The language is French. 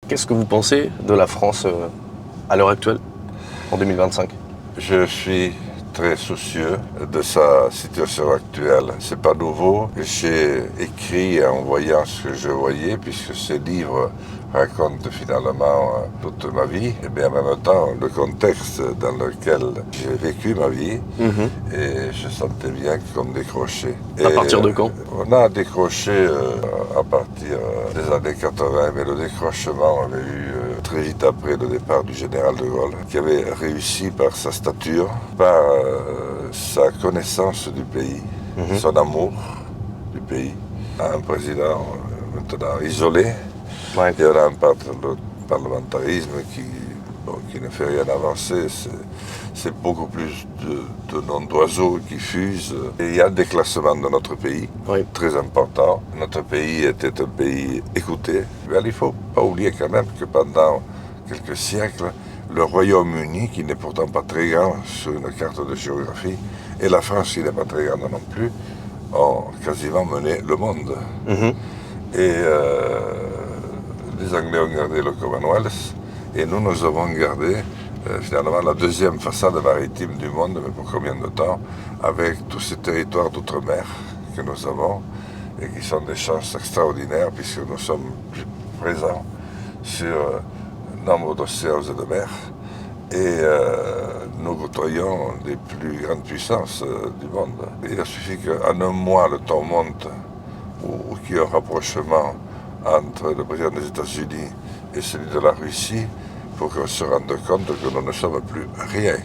Qu'est-ce que vous pensez de la France à l'heure actuelle, en 2025? Je suis très soucieux de sa situation actuelle. C'est pas nouveau. J'ai écrit en voyant ce que je voyais, puisque ce livre raconte finalement toute ma vie, et bien en même temps le contexte dans lequel j'ai vécu ma vie, Mhm. et je sentais bien qu'on décrochait. À partir de quand? On a décroché à partir des années 80, mais le décrochement avait eu très vite après le départ du général de Gaulle, qui avait réussi par sa stature, par sa connaissance du pays, Mhm. son amour du pays. Un président maintenant isolé, Ouais. et on a un parlementarisme qui ne fait rien avancer. C'est beaucoup plus de noms d'oiseaux qui fusent. Et il y a un déclassement de notre pays, Oui. très important. Notre pays était un pays écouté. Mais il ne faut pas oublier quand même que pendant quelques siècles, le Royaume-Uni, qui n'est pourtant pas très grand sur une carte de géographie, et la France, qui n'est pas très grande non plus, ont quasiment mené le monde. Mhm. Et les Anglais ont gardé le Commonwealth, et nous avons gardé finalement la deuxième façade maritime du monde, mais pour combien de temps, avec tous ces territoires d'outre-mer que nous avons, et qui sont des chances extraordinaires, puisque nous sommes présents sur nombre d'océans et de mers, et nous côtoyons les plus grandes puissances du monde. Il suffit qu'en un mois le temps monte, ou qu'il y ait un rapprochement entre le président des États-Unis et celui de la Russie, pour qu'on se rende compte que nous ne sommes plus rien.